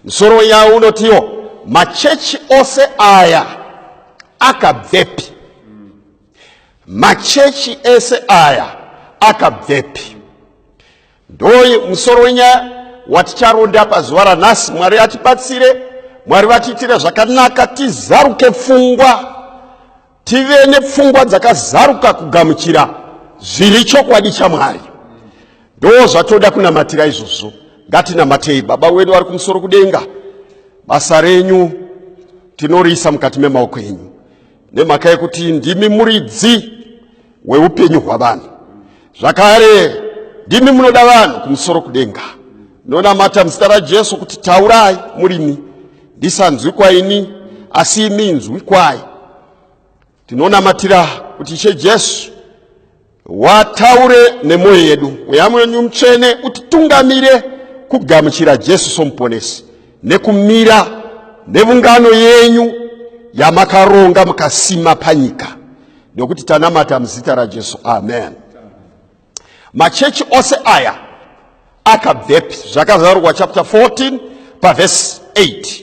Musoro ya unotiyo machechi ose aya akabvepi. Machechi ese aya akabvepi. Ndoi musoro nya waticharonda pazuva ranhasi. Mwari atibatsire, Mwari vatitire zvakanaka tizaruke pfungwa, tive nepfungwa dzakazaruka kugamuchira zviri chokwadi chaMwari. Ndo zvatoda kunamatira izvozvo. Ngatinamatei. Baba wedu vari kumusoro kudenga, basa renyu tinoriisa mukati memaoko enyu, nemhaka yekuti ndimi muridzi weupenyu hwavanhu. Zvakare ndimi munoda vanhu kumusoro kudenga. Ndonamata muzita raJesu kuti taurai murimi, ndisanzwi kwaini asi imi nzwi kwai. Tinonamatira kuti Ishe Jesu wataure nemwoyo yedu, mweya wenyu mutsvene utitungamire kugamuchira Jesu somuponesi, nekumira nevungano yenyu yamakaronga mukasima panyika. Ndokuti tanamata muzita raJesu, amen. Machechi ose aya akabvepi. Zvakazarurwa chapter 14 paverse 8.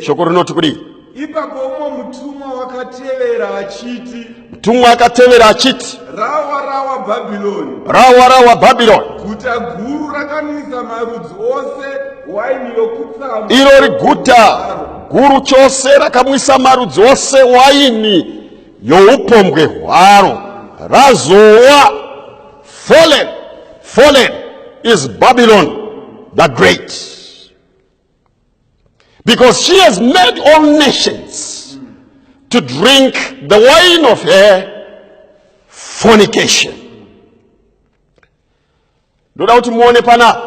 Shoko rinoti kudii? Ipapo umwe mutumwa wakatevera achiti, mutumwa akatevera achiti, rawa Bhabhironi, rawa Bhabhironi, guta guru rakanwisa marudzi ose waini yokutsamwa. Iro guta guru chose rakamwisa marudzi ose waini youpombwe hwaro. Razowa. Fallen is Babylon the Great, because she has made all nations to drink the wine of her fornication. Ndoda kuti muone pana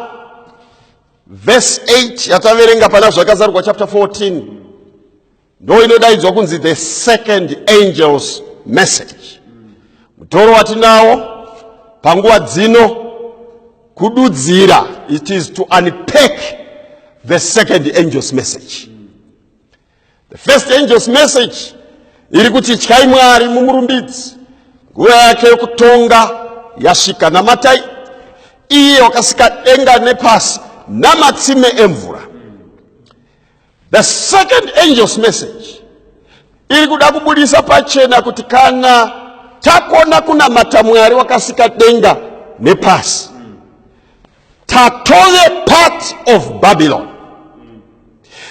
verse 8 yataverenga pana zvakazarurwa chapter 14. Ndo inodaidzwa kunzi the second angel's message. Mutoro watinawo panguva dzino kududzira, it is to unpack the second angel's message. The first angel's message iri kuti tyai Mwari mumurumbidzi, nguva yake yokutonga yasvika. Namatai iye wakasika denga nepasi namatsime emvura. The second angel's message iri kuda kubudisa pachena kuti kana takona kunamata Mwari wakasika denga nepasi, tatove part of Babylon.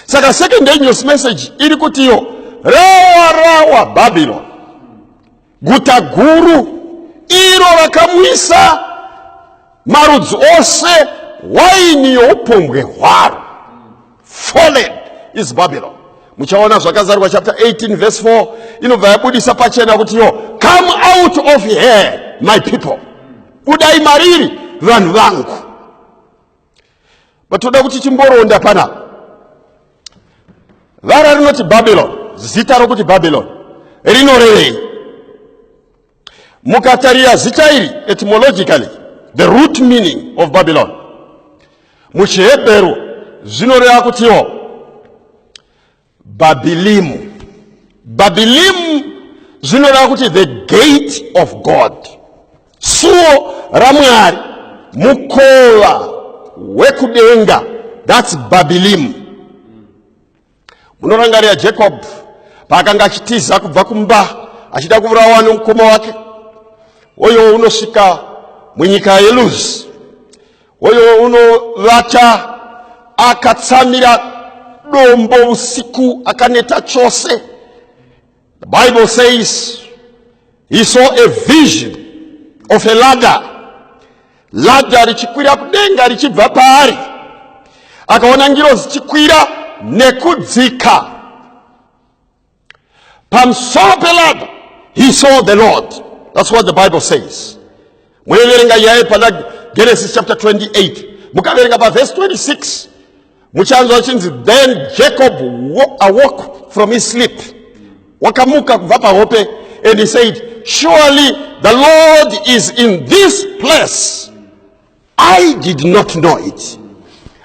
Saka second angel's message iri kuti yo rawa Babylon, guta guru iro rakamwisa marudzi ose waini youpombwe hwaro. Fallen is Babylon. Muchaona zvakazarurwa chapter 18 verse 4 inobva yabudisa pachena kuti yo come out of here my people, budai mariri vanhu vangu. Batoda kuti chimboronda pana vara rinoti Babylon, zita rokuti Babylon rinorevei? Mukatarira zita iri etymologically, the root meaning of Babylon muchihebheru zvinoreva kuti yo Babilimu. Babilimu zvinoreva kuti the gate of God, suo raMwari, mukova wekudenga. That's Babilimu. Munorangarira Jacob paakanga achitiza kubva kumba achida kuvurawa nomukoma wake. Oyo unosvika munyika yeLuz, oyo unovata akatsamira dombo usiku akaneta chose. The Bible says he saw a vision of a ladder richikwira kudenga richibva paari, akaona ngiro zichikwira nekudzika. Pamusoro peladder he saw the Lord. That's what the Bible says. Mueverenga yaye pana Genesis chapter 28, mukaverenga pa verse 26, muchanzwa chinzi then Jacob awoke from his sleep, wakamuka kubva pahope, and he said, surely the Lord is in this place, I did not know it.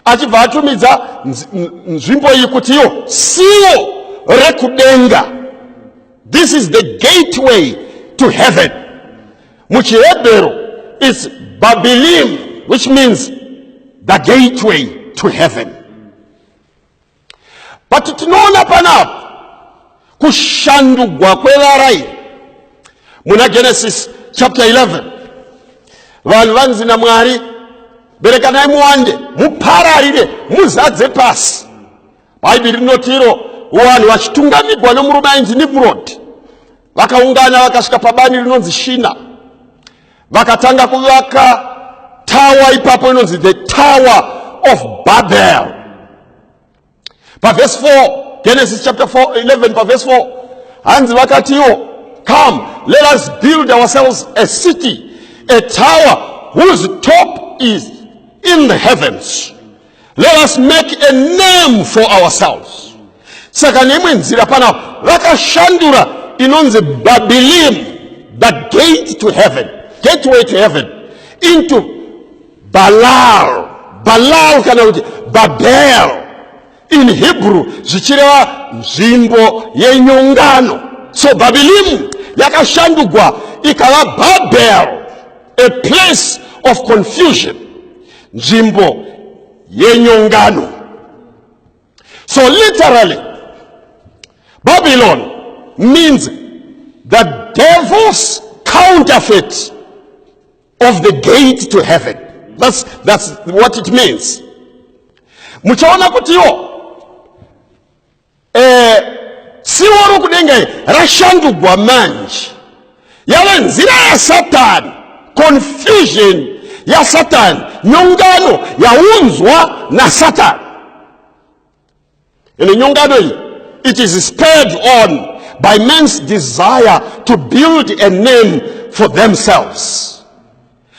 Achibva atumidza nzvimbo iyi kuti yo suo rekudenga. This is the gateway to heaven. Muchihebheru is Babilim, which means the gateway to heaven. But tinoona panapo kushandugwa kwevarai muna Genesis chapter 11. Vanhu vanzi naMwari, berekanai muwande, mupararire, muzadze pasi. Bhaibheri rinotiro vanhu vachitungamigwa nomurume ainzi Nimrod vakaungana vakasvika pabani rinonzi Shina, vakatanga kuvaka tawa ipapo inonzi the Tower of Babel. Verse 4, Genesis chapter 11, verse 4, hanzi vakatiwo, come, let us build ourselves a city, a tower whose top is in the heavens. Let us make a name for ourselves. Saka nemwe nzira pana vakashandura inonzi Babilim, the gate to heaven, gateway to heaven, into Balal. Balal kana kuti Babel. In Hebrew, zvichireva nzvimbo yenyongano. So Babilim yakashandugwa ikava Babel, a place of confusion, nzvimbo yenyongano. So literally, Babylon means the devil's counterfeit of the gate to heaven. That's what it means. Muchaona kutiyo siworo kudenga rashandugwa manje yave nzira ya Satan, confusion ya Satan, nyongano yaunzwa na Satan. In nyongano hii, it is spurred on by men's desire to build a name for themselves.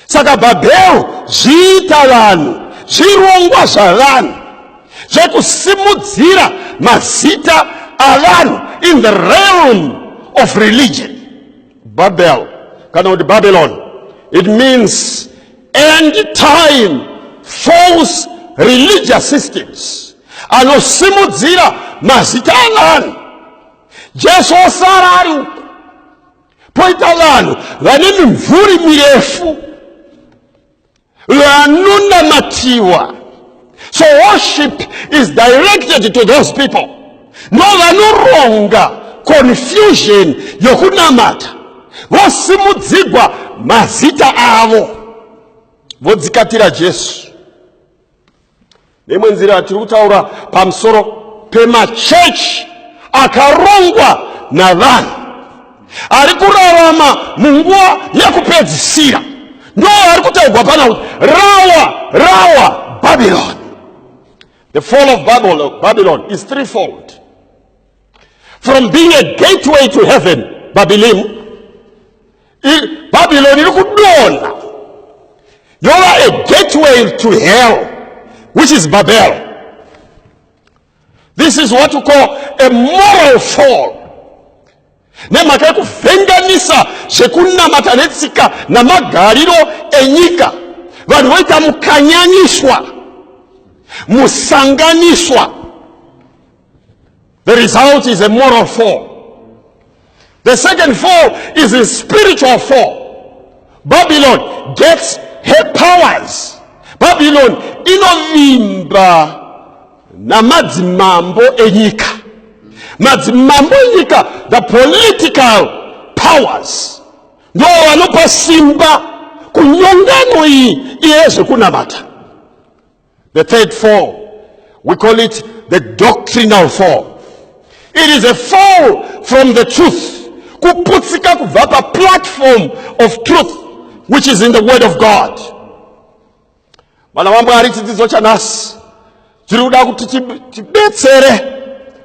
Saka Babel zviita vanhu, zvirongwa zvavanhu zvekusimudzira mazita avanhu in the realm of religion. Babel, kana kuti Babylon, it means end time false religious systems anosimudzira mazita avanhu. Jesu osara ari uko, poita vanhu vane mimvuri mirefu vanonamatiwa. So worship is directed to those people. No vanoronga confusion yokunamata, vosimudzigwa mazita avo, vodzikatira Jesu. Nemwe nzira tiri kutaura pamusoro pemachechi akarongwa navanhu ari kurarama munguva yekupedzisira. Ndo ari kutaurwa pana kuti rawa Babylon. The fall of Babylon is threefold. From being a gateway to heaven, Babylon iri kudonha yova a gateway to hell, which is Babel. This is what we call a moral fall. Nemhaka yekuvhenganisa zvekunamata netsika namagariro enyika, vanhu voita mukanyaniswa, musanganiswa. The result is a moral fall. The second fall is a spiritual fall. Babylon gets her powers. Babylon inovimba na madzimambo enyika. Madzimambo enyika, the political powers, ndo vanopa simba kunyongano iyi yezvekunamata. The third fall, we call it the doctrinal fall. It is a fall from the truth, kuputsika kubva pa platform of truth, which is in the word of God. Vana vaMwari, chidzidzo chanhasi tiri kuda kuti tibetsere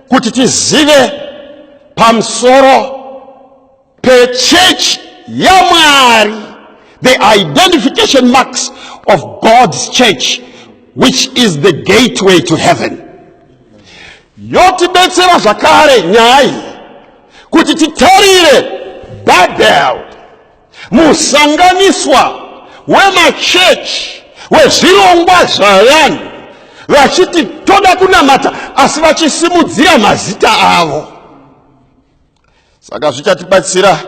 kuti tizive pamusoro pechechi yaMwari, the identification marks of God's church, which is the gateway to heaven. Yotibetsera zvakare nyaya kuti titarire Babel, musanganiswa wemachechi, wezvirongwa zvavanhu vachiti toda kunamata asi vachisimudzira mazita avo. Saka zvichatibatsira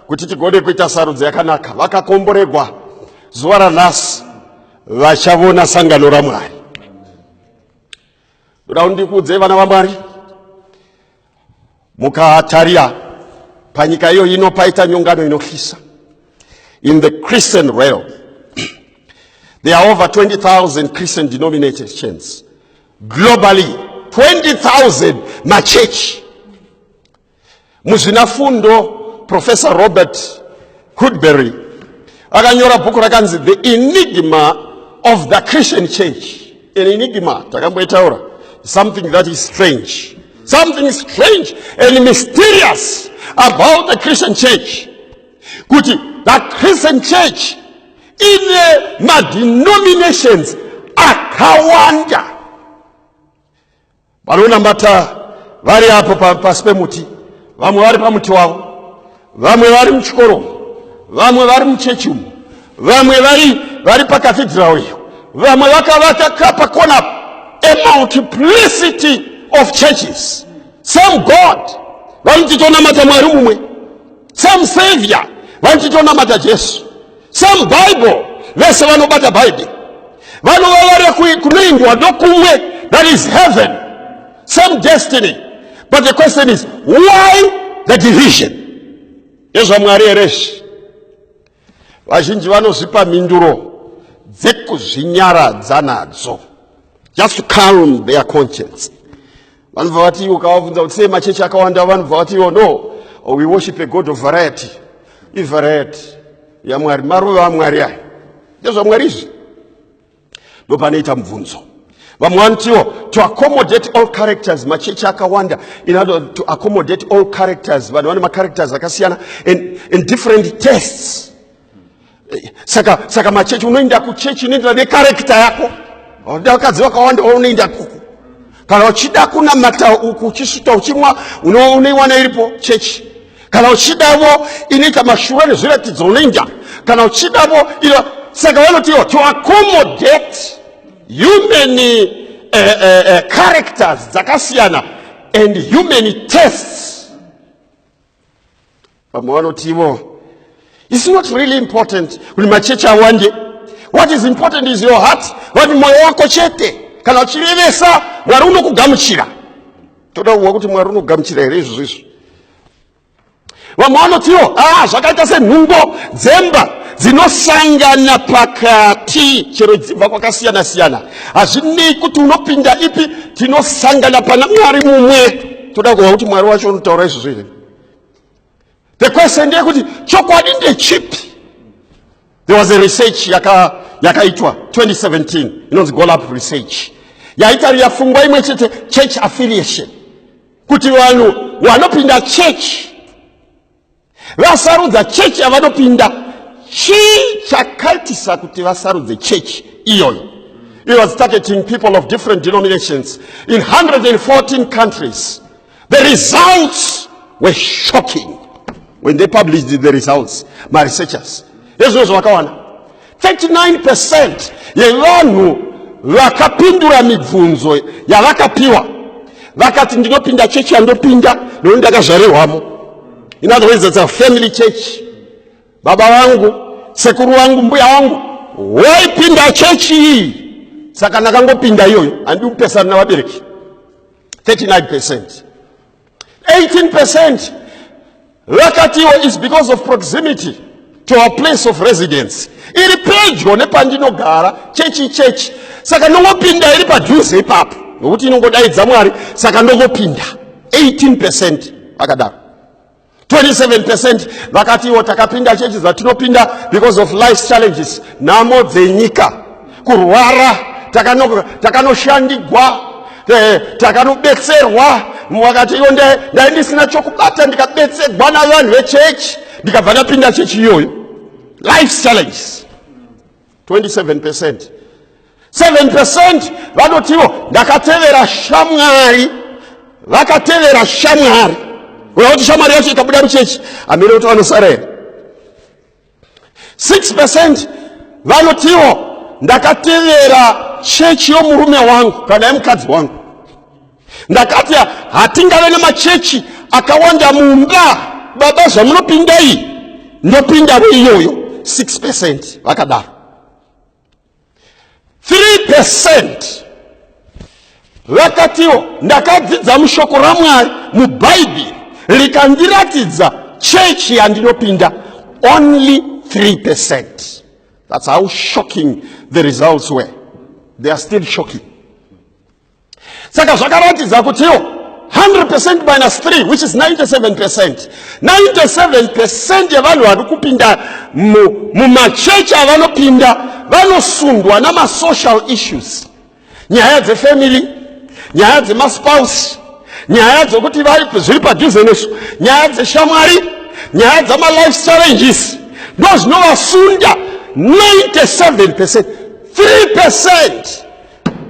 kuti tigone kuita sarudzo yakanaka. Vakakomboregwa zuva ranhasi vachavona sangano raMwari. Ndoda ndikudze vana vaMwari Mukataria panyika iyo inopaita nyongano inokhisa. In the Christian realm, there are over 20,000 Christian denominations. Globally, 20,000 Machechi. Muzinafundo, Professor Robert Woodbury, akanyora bhuku rakanzi The Enigma of the Christian Church. An enigma, takamboitaura, something that is strange. Something strange and mysterious about the Christian church. Kuti, the Christian church in my denominations akawanda. Baruna mbata vari hapo paspe muti. Vamwe vari pamuti wavo. Vamwe vari muchikoro. Vamwe vari muchechumu. Vamwe vari pakathedral iyo. Vamwe vakavata pakona a multiplicity of churches. Same God. Vanotitona mata Mwari mumwe. Same Savior. Vanotitona mata Jesu. Same Bible. Vese vanobata Bible. Vanovavare kunoindwa nokumwe. That is heaven. Same destiny. But the question is, why the division? Yesu Mwari ereshi. Vazhinji vanozipa minduro dzekuzvinyaradza nadzo. Just to calm their conscience. Vanhu vavati ukavabvunza kuti sei machechi akawanda, vanhu vavati no, we worship a God of variety. Variety yaMwari, maruva aMwari aya. NdezvaMwari izvi. Ndopanoita mubvunzo. Vamwe vanotio to accommodate all characters, machechi akawanda in order to accommodate all characters. Vanhu vane macharacters akasiyana and different tastes. Saka machechi unoenda kuchechi unoenda necharacter yako. Vakadzi vakawanda unoenda kuku. Kana uchida kunamata uchisuta uchimwa unoiwana iripo chechi. Kana uchidavo inoita mashura nezviratidzo unoenda. Kana uchidavo saka vanotio to accommodate human characters dzakasiyana and human tastes. Vamwe vanotivo it's not really important kuti machechi awande. What is important is your heart. Vati moyo wako chete. Kana uchirevesa Mwari unokugamuchira. Toda kuwa kuti Mwari unokugamuchira here izvo izvo. Vamwe vanotiwo zvakaita senhungo dzemba dzinosangana pakati chero dzimba kwakasiyana siyana. Hazvinei kuti unopinda ipi, tinosangana pana Mwari mumwe. Toda kuwa kuti Mwari wacho unotaura izvo zviri. The question ndeyekuti chokwadi ndechipi? There was a research yakaitwa 2017 inonzi Gallup research. Yaita yafungwa imwe chete church affiliation. Kuti vanhu vanopinda church vasarudza church yavanopinda chii chakaitisa kuti vasarudze church iyoyo. It was targeting people of different denominations in 114 countries. The results were shocking when they published the results. My researchers, 39% yevanhu vakapindura mibvunzo yavakapiwa vakati ndinopinda chechi yandopinda nekuti ndakazvarirwamo. In other words, it's a family church. Baba wangu, sekuru wangu, mbuya wangu waipinda chechi iyi, saka ndakangopinda iyoyo handi kupesana navabereki. 39%. 18% vakatiwo is because of proximity to our place of residence. Iri pedyo nepandinogara chechi saka ndongopinda iri padhuze ipapo nokuti inongodaidza Mwari saka ndongopinda. 18% vakadaro. 27% vakatiwo takapinda chechi dzatinopinda because of life challenges, nhamo dzenyika, kurwara, takanoshandigwa, takanobetserwa. Wakati iyo ndai ndisina chokubata ndikabetserwa navanhu vechechi ndikabva ndapinda chechi iyoyo. Life challenges. 27%. 7% vanotiwo ndakatevera shamwari. Vakatevera shamwari. Kuti shamwari yacho ikabuda muchechi amire kuti vanosara here. 6% vanotiwo ndakatevera chechi yomurume wangu kana yemukadzi wangu. Ndakati hatingave nemachechi akawanda mumba baba zvamunopinda iyi ndopinda iyoyo. 6% vakadaro. 3% vakatiwo ndakadzidza mushoko raMwari mubhaibheri likandiratidza chechi yandinopinda only 3%. That's how shocking the results were. They are still shocking. Saka zvakaratidza kutiwo 100% minus 3, which is 97%. 97% yevanhu vari kupinda mumachechi avanopinda vanosundwa nama-social issues. Nyaya dzefamily, nyaya dzemaspouse, nyaya dzokuti zviri padhuze nesu, nyaya dzeshamwari, nyaya dzama-life challenges. Ndo zvinovasunda 97%. 3%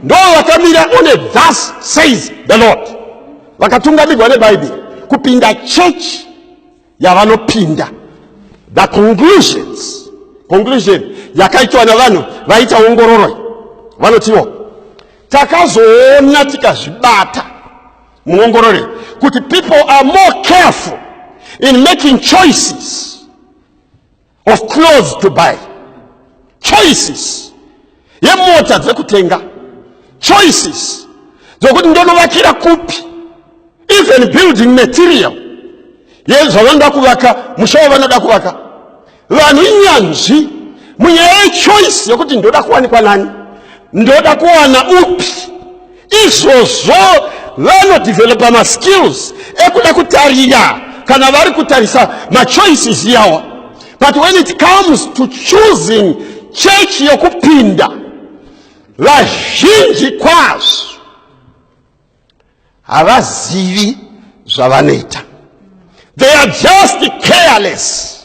ndo vakamira une thus says the Lord. Vakatungamirwa nebhaibheri kupinda church yavanopinda. The conclusion yakaitwa navanhu vaita ongororo vanotiwo takazoona tikazvibata muongororo kuti people are more careful in making choices of clothes to buy, choices yemota dzekutenga, choices dzokuti ndonovakira kupi, even building material yezvavanoda kuvaka, musha wavanoda kuvaka. Vanhu inyanzvi munyaya yechoice yokuti ndoda kuwanikwa nani, ndoda kuwana upi. Izvozvo vanodevelopa ma-skills ekuda kutarira kana vari kutarisa ma-choices yawo. But when it comes to choosing church yokupinda, vazhinji kwazvo havazivi zvavanoita. They are just careless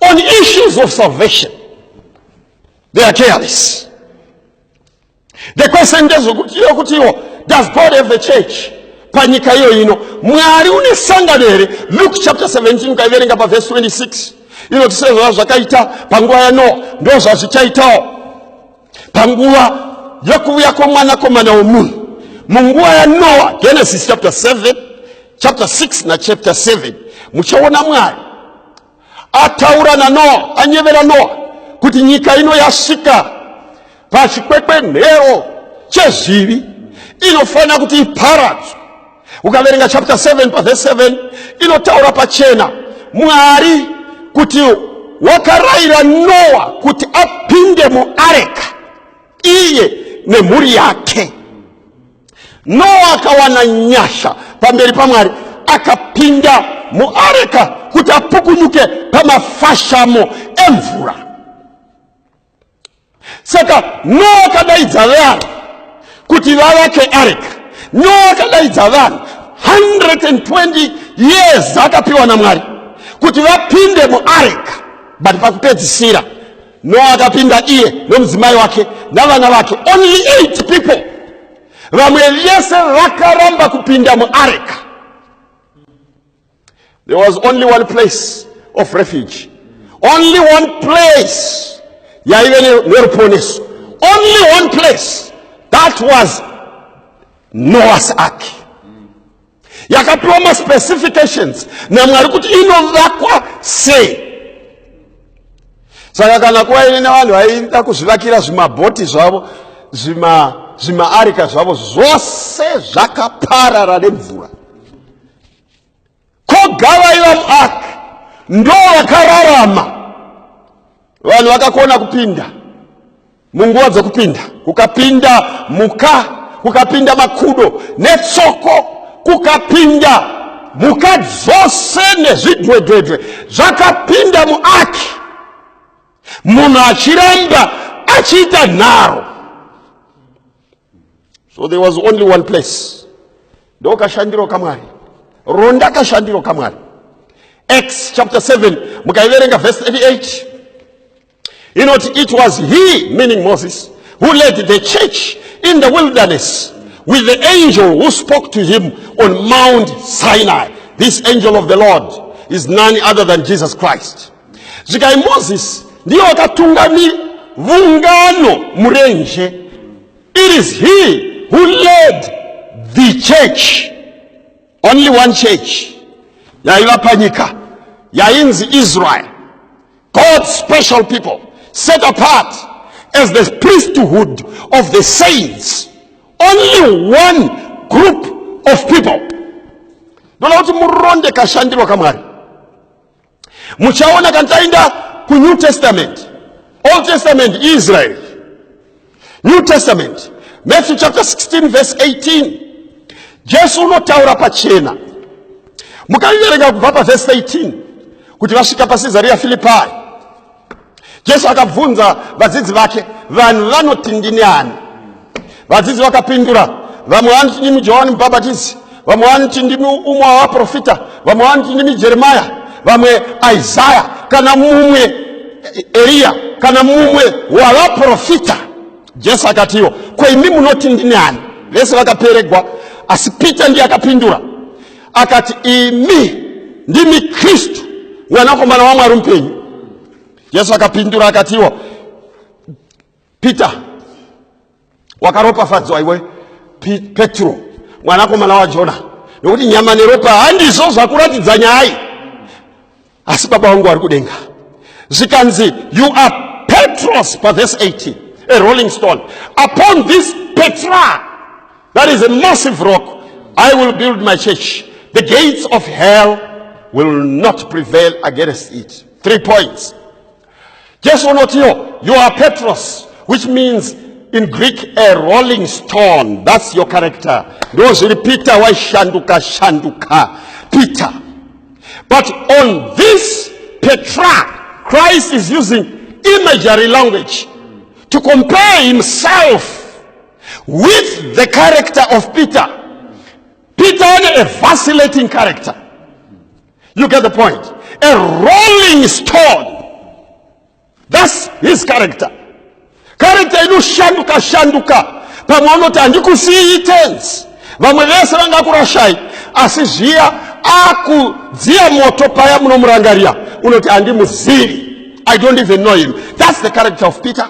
on issues of salvation. They are careless. The question is, does God have a church? Panyika iyo ino Mwari une sangano here. Luke chapter 17 ukaiverenga pa verse 26 inotiseva zvakaita panguva ya Noa ndo zvazvichaitawo panguva yokuuya kwomwanakomana womunhu. Munguva ya Noa, Genesis chapter 7, chapter 6 na chapter 7, muchaona Mwari ataura na Noa, anyevera Noa kuti nyika ino yasvika pachikwekwenhero chezvivi, inofana kuti iparadzwe. Ukaverenga chapter 7 pa verse 7 inotaura pachena Mwari kuti wakarayira Noa kuti apinde muareka iye nemhuri yake. Noa akawana nyasha pamberi paMwari akapinda muareka kuti apukunyuke pamafashamo emvura. Saka Noa akadaidza vanhu kuti vavake areka. Noa akadaidza vanhu 120 years akapiwa naMwari kuti vapinde muareka. But pakupedzisira Noa akapinda iye nomudzimai wake navana vake, only 8 people. Vamwe vese vakaramba kupinda muareka. There was only one place of refuge, only one place yaive neruponeso, only one place. That was Noah's Ark. Yakapiwa ma specifications naMwari kuti inovakwa sei. Saka kana kuva ine vanhu vaida kuzvivakira zvimabhoti zvavo, zvimaarika zvavo, zvose zvakaparara nemvura. Kogavaiva muark ndo vakararama. Vanhu vakakona kupinda munguva dzokupinda, kukapinda muka, kukapinda makudo netsoko, kukapinda muka dzose nezvidwedwedwe zvakapinda muaki. Munhu achiramba achiita nharo. So there was only one place. Ndo kashandiro kaMwari, ronda kashandiro kaMwari. Acts chapter 7 mukaiverenga verse 38. You know, it was he, meaning Moses, who led the church in the wilderness with the angel who spoke to him on Mount Sinai. This angel of the Lord is none other than Jesus Christ. Zvikai Moses ndiye akatungamira vungano murenje. It is he who led the church. Only one church yaiva panyika yainzi Israel, God's special people, set apart as the priesthood of the saints. Only one group of people. Ndola kuti muronde kashandiro kamwari. Muchaona kantainda ku New Testament. Old Testament, Israel. New Testament, Matthew chapter 16 verse 18. Jesu unotaura pachena. Mukaverenga kubva pa verse 18 kuti vasvika paCaesarea Philippi. Jesu akabvunza vadzidzi vake, vanhu vanoti ndini ani? Vadzidzi vakapindura, vamwe vanoti ndimi Johani Mubhabhatidzi, vamwe vanoti ndimi umwe wavaprofita, vamwe vanoti ndimi Jeremiah, vamwe Isaiah, kana mumwe Elia, kana mumwe wavaprofita. Jesu akatiwo, kweimi munoti ndini ani? Vese vakaperegwa, asi Peter ndiye akapindura. Akati, imi ndimi Kristu, mwanakomana wa Mwari mupenyu. Jesu akapindura akatiwo, Peter, wakaropafadzwa iwe Petro, mwanakomana wa Jona, nokuti nyama neropa handizvo zvakuratidza nyaya iyi, asi Baba wangu ari kudenga. Zvikanzi, you are Petros, pa verse 18, a rolling stone. Upon this Petra, that is a massive rock, I will build my church. The gates of hell will not prevail against it. 3 points. Just one or two. You are Petros, which means in Greek a rolling stone. That's your character. Those Peter was Shanduka. Peter. But on this Petra, Christ is using imagery language to compare himself with the character of Peter. Peter had a vacillating character. You get the point. A rolling stone. That's his character. Character inu shanduka. Pamonoti andikusiyi tense. Vamwe vese vangakurashai. Asi zviya akudziya moto paya munomurangaria. Unoti andimuzivi. I don't even know him. That's the character of Peter.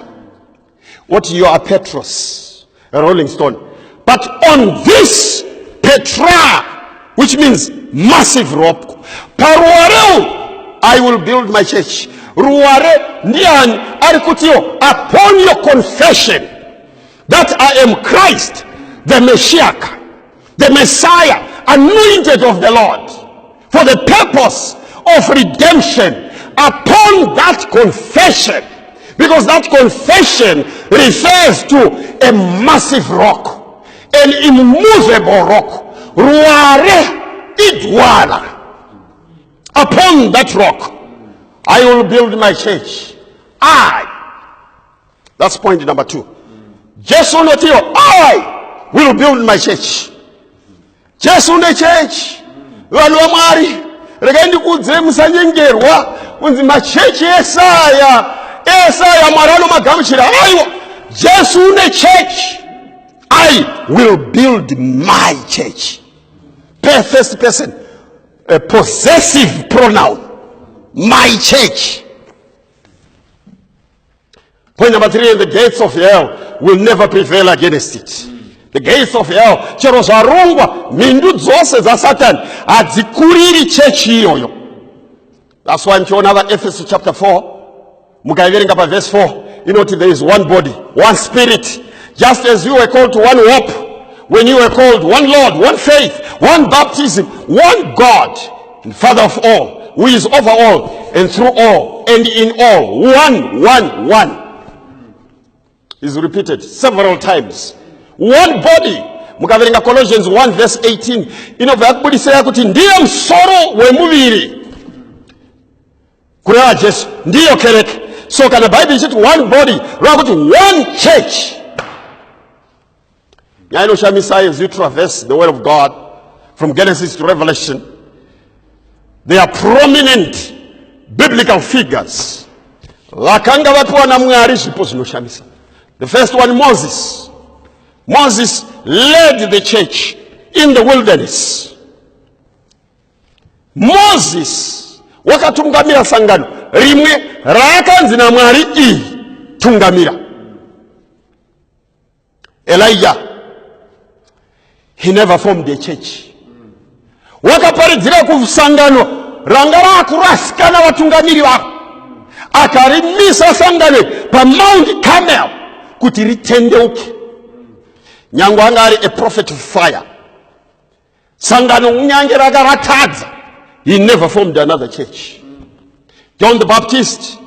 What you are, Petros, a rolling stone. But on this Petra, which means massive rock, Paruareu, I will build my church. Ruare ndiani alikutio, upon your confession that I am Christ, the Messiah, the Messiah, anointed of the Lord, for the purpose of redemption, upon that confession, because that confession refers to a massive rock, an immovable rock. Ruare idwala. Upon that rock, I will build my church. That's point number 2. Jesu notio, I will build my church. Jesu ne church. Vanhu vaMwari, regai kudze musanyengerwa kunzi machechi Esaya Mwari anomagamuchira. Aiwa, Jesu ne church. I will build my church. First person, a possessive pronoun. My church. Point number 3, the gates of hell will never prevail against it. The gates of hell, chero zvarongwa mindu dzose dzaSatan hadzikuriri church iyoyo. That's why muchiona Ephesians chapter 4, mukaiverenga pa verse 4, you know, there is one body, one spirit. Just as you were called to one hope, when you were called one Lord, one faith, one baptism, one God, and Father of all, who is over all, and through all, and in all. One. Is repeated several times. One body. Mukaverenga Colossians 1 verse 18. Inobva kubudisira kuti ndiye msoro wemuviri. Kureva Jesu ndiyo kereke. So kana Bible ichiti one body, rava kuti one church. Yaino shamisa as you traverse the word of God from Genesis to Revelation, they are prominent biblical figures. Vakanga vapiwa na Mwari zvipo zvinoshamisa. The first one, Moses. Moses led the church in the wilderness. Moses wakatungamira sangano rimwe rakanzi naMwari tungamira. Elijah, he never formed a church. Wakaparidzira kusangano ranga rakurasikana vatungamiri vako, akarimisa sangano pa Mount Carmel kuti ritendeuke. Nyangu anga ari a prophet of fire. sangano unyange rakaratadza. He never formed another church. John the Baptist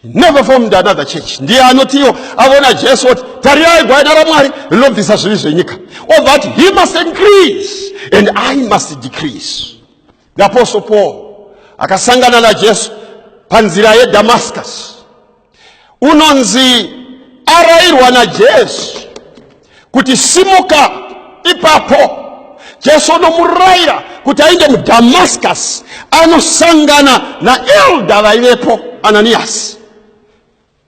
never formed another church. Ndiye anotiyo avona Jesu oti tarirai gwayana raMwari rinobvisa zvivi zvenyika. Or that he must increase and I must decrease. The Apostle Paul akasangana na Jesu panzira yeDamascus. Unonzi arayirwa na Jesu kuti simuka ipapo. Jesu nomurayira kuti aende muDamascus anosangana na elder vaivepo Ananias.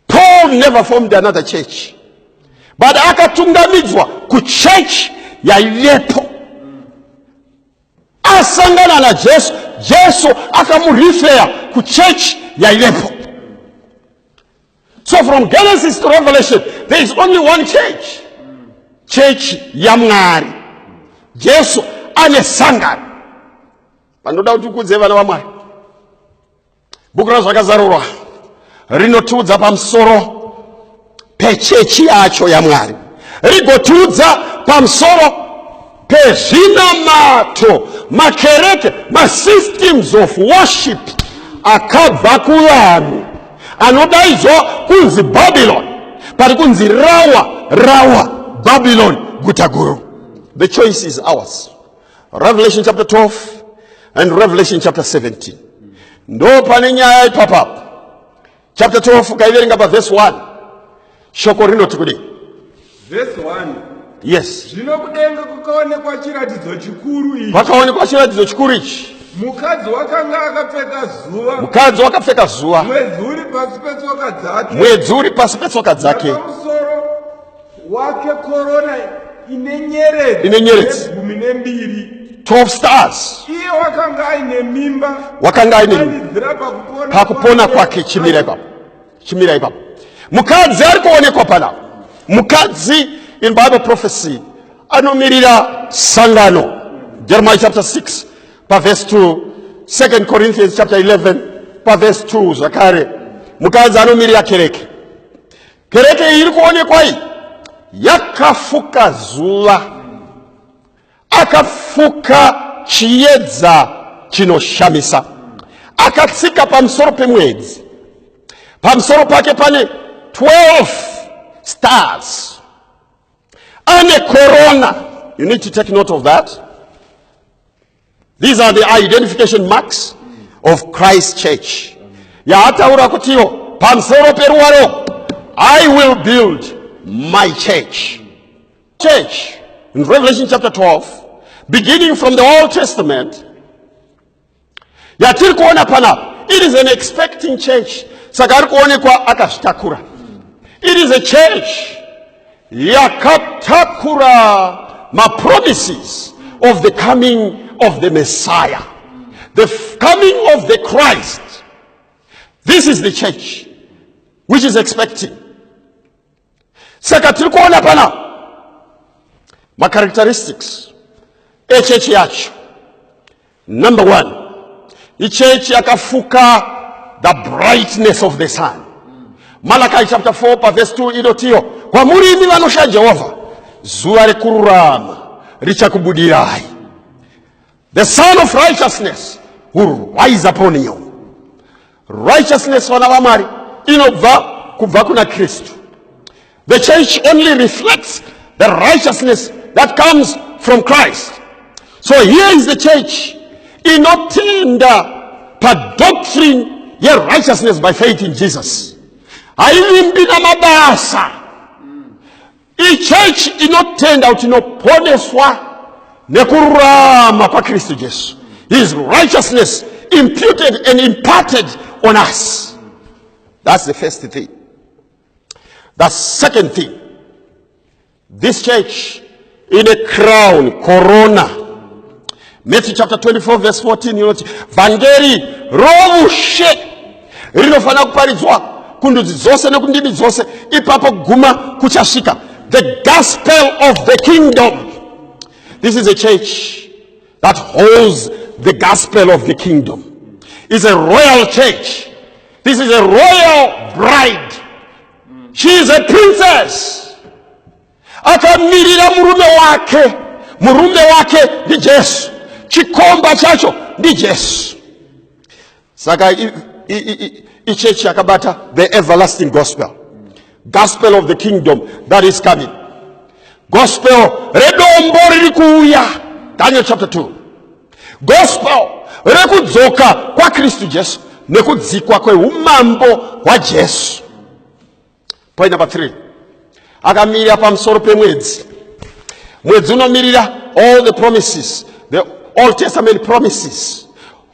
Paul never formed another church, but akatungamidzwa ku church yaivepo. Asangana na Jesu, Jesu akamurifera ku church yaivepo. So from Genesis to Revelation, there is only one church. Church ya Mwari. Jesu ane sangano. Panoda kuti ukudze vana vaMwari. Bhuku razvakazarurwa rinotiudza pamusoro pechechi yacho yaMwari. Rigotiudza pamusoro pezvinamato, makereke, masystems of worship akabva kuvanhu anodaidzwa kunzi Babylon. Pari kunzi rawa Babylon guta guru. The choice is ours. Revelation chapter 12 and Revelation chapter 17. Ndo pane nyaya ipapapo. Chapter 12 ukaiverenga pa verse 1. Shoko rinoti kudii? Verse 1. Yes. Zvino kudenga kukaonekwa chiratidzo chikuru ichi. Pakaonekwa chiratidzo chikuru ichi. Mukadzi wakanga akapfeka zuva. Mukadzi wakapfeka zuva. Mwedzi uri pasi petsoka dzake. Mwedzi uri pasi petsoka dzake. Pamusoro wake korona ine nyeredzi. 12 stars. Iye wakanga aine mimba. Wakanga aine pakupona kwake chimira ipapo. Mukadzi ari kuonekwa pano. Mukadzi in Bible prophecy anomirira sangano. Jeremiah chapter 6 pa verse 2. 2 Corinthians chapter 11 pa verse 2 zvakare. Mukadzi anomirira kereke. Kereke iri kuonekwa iyi yakafuka zuva, akafuka chiedza chinoshamisa, akatsika pamusoro pemwedzi. Pamusoro pake pane 12 stars. Ane corona. You need to take note of that. These are the identification marks of Christ Church. Yaataura kutiyo pamusoro peruwaro, I will build my church. Church in Revelation chapter 12, beginning from the Old Testament, yatiri kuona pana, it is an expecting church. Sakari kuonekwa akashtakura. It is a church yakatakura ma promises of the coming of the Messiah, the coming of the Christ. This is the church which is expecting. Saka tiri kuona pana ma characteristics e church yacho. Number 1, the church yakafuka the brightness of the sun. Malachi chapter 4 verse 2 inotiyo, kwamuri imi vanosha Jehovah, zuva rekururama richakubudirai. The sun of righteousness will rise upon you. Righteousness vana vaMwari inobva kubva kuna Kristu. The church only reflects the righteousness that comes from Christ. So here is the church inotenda pa doctrine ye righteousness by faith in Jesus. Haivimbi na mabasa. I church inotenda kuti inoponeswa nekururama pa Kristu Jesu. His righteousness imputed and imparted on us. That's the first thing. The second thing, this church in a crown, corona. Matthew chapter 24 verse 14, you know, Vangeri rovushe rinofana kuparidzwa kundudzi dzose nekundimi dzose, ipapo guma kuchasvika. The gospel of the kingdom. This is a church that holds the gospel of the kingdom. It's a royal church. This is a royal bride. She is a princess. Akamirira murume wake murume wake ndi Jesu, chikomba chacho ndi Jesu. Saka ichechi yakabata the everlasting gospel, gospel of the kingdom that is coming, gospel redombo riri kuuya, Daniel chapter 2, gospel rekudzoka kwa Kristu Jesu nekudzikwa kweumambo wa Jesu. Point number 3, akamirira pamusoro pemwedzi. Mwedzi unomirira all the promises, the Old Testament promises,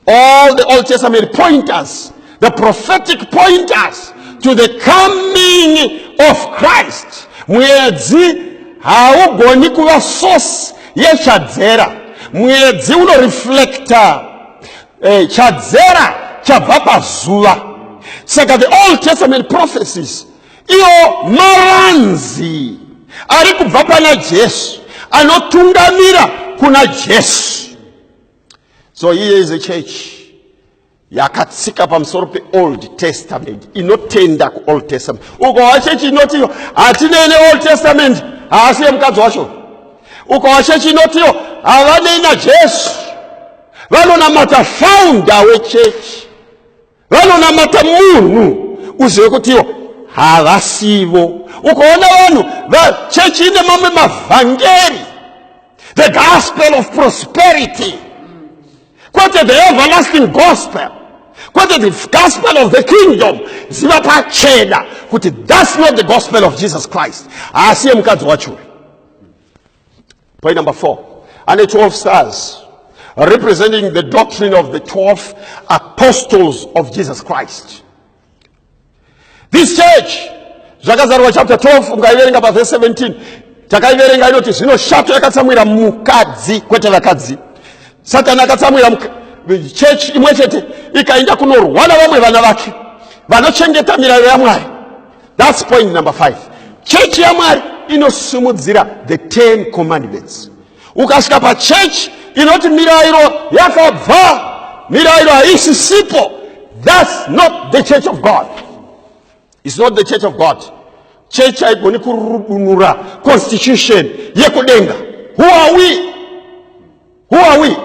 all the Old Testament pointers, the prophetic pointers to the coming of Christ. Mwedzi haugoni kuva source yechadzera. Mwedzi unoreflecta chadzera chabva pazuva. Saka the Old Testament prophecies, iyo maranzi ari kubva pana Jesu, anotungamira kuna Jesu. So here is a church yakatsika pamusoro pe Old Testament, inotenda ku Old Testament. Uko church inotiyo atinene Old Testament asiye mukadzi wacho. Uko church inotiyo avanena Jesu, vanonamata founder we church, vanonamata munhu uzive kutiyo havasivo. Ukoona vanhu church ine mamwe mavhangeri, the gospel of prosperity, kwete the everlasting gospel, kwete the gospel of the kingdom, ziva pachena kuti that's not the gospel of Jesus Christ, asiye mukadzi wacho. Point number 4, and the 12 stars representing the doctrine of the 12 apostles of Jesus Christ. This church, Zvakazarwa chapter 12, ungaiverenga pa verse 17, takaiverenga inoti zvino shato yakatsamwira mukadzi kwete vakadzi. Satani akatsamwira church imwe chete ikaenda kunorwana vamwe vana vake vanochengeta mirayiro yaMwari. That's point number 5. Church yaMwari inosimudzira the 10 commandments. Ukasvika pa church inoti mirayiro yakabva, mirayiro haisi sipo, that's not the church of God. It's not the church of God. Church haigoni kurubunura constitution yekudenga. Who are we? Who are we?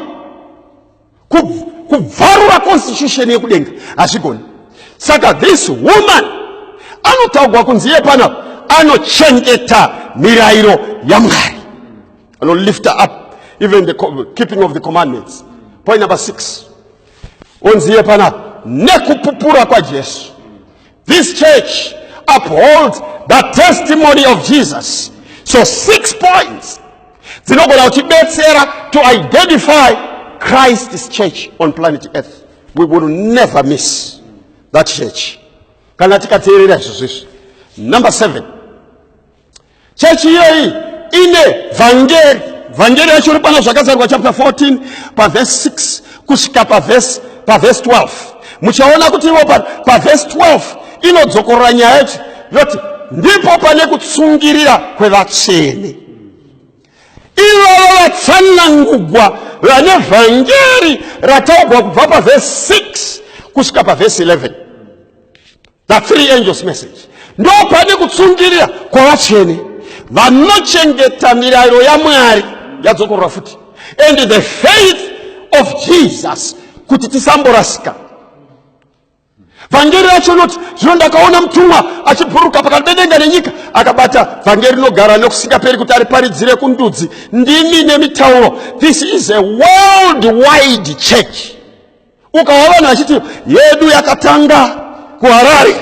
Kubvarura constitution yekudenga hazvigoni. Saka this woman anotaugwa kunzi iye pana anochengeta mirayiro yaMwari, ano lift her up, even the keeping of the commandments. Point number 6, unzi iye pana nekupupura kwa Jesu. This church upholds the testimony of Jesus. So 6 points dzinogona kutibetsera to identify Christ's church on planet Earth. We will never miss that church kana tikateerera izvozvo. Number 7, church iyoyi ine vhangeri. Vhangeri yacho iri pana Zvakazarwa chapter 14 pa verse 6 kusvika pa verse 12. Muchaona kuti iwo pa verse 12 inodzokorora nyaya yacho yoti ndipo pane kutsungirira kwevatsvene. Ivo vatsanangurwa vane vhangeri rataugwa kubva pa verse 6 kusvika pa verse 11. The 3 angels message. Ndo pane kutsungirira kwavatsvene vanochengeta mirayiro yaMwari yadzokorora futi, and the faith of Jesus kuti tisamborasika. Vhangeri racho noti zvino ndakaona mutumwa achibhuruka pakati pedenga nenyika akabata vhangeri rinogara nokusingaperi kuti ariparidzire kundudzi ndimi nemitauro. This is a worldwide church. Ukaona vanhu vachiti yedu yakatanga kuHarare,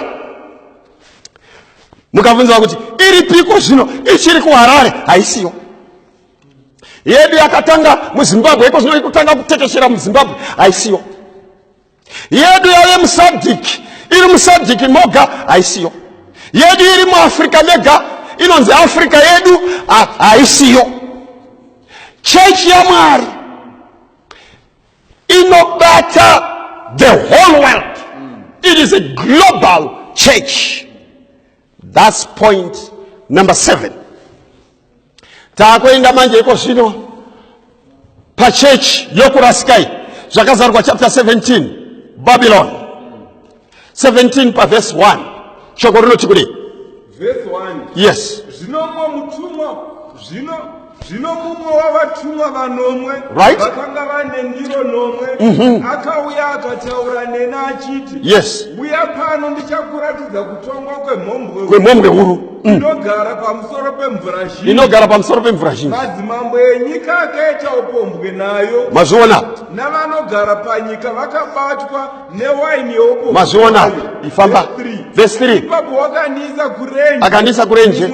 mukabvunza kuti iripiko zvino ichiri kuHarare, haisiyo. Yedu yakatanga muZimbabwe, iko zvino ikutanga kutekeshera muZimbabwe, haisiyo. Yedu yave musadhiki, iri musadhiki moga, haisiyo. Yedu iri muAfrica mega, inonzi Africa yedu, haisiyo. Church yaMwari inobata the whole world. It is a global church. That's point number 7. Takwenda manje iko zvino pa church yokurasikai. Zvakazarwa chapter 17. Babylon 17 pa verse 1. Shoko rinoti kudi. Verse 1. Yes. Zvinomwa mutumwa Zvino mumwe wavatumwa vanomwe Right. vakanga vane ndiro nomwe akauya akataura neni achiti, Yes. uya pano ndichakuratidza kutongwa Kwemhombwe huru. inogara pamusoro pemvura zhinji. Inogara pamusoro pemvura zhinji. Madzimambo enyika akaita upombwe nayo. Mazviona. Navanogara panyika vakabatwa newaini youpombwe. Mazviona. Ifamba. Verse 3. Ipapo wakandiisa kurenje. Akandiisa kurenje.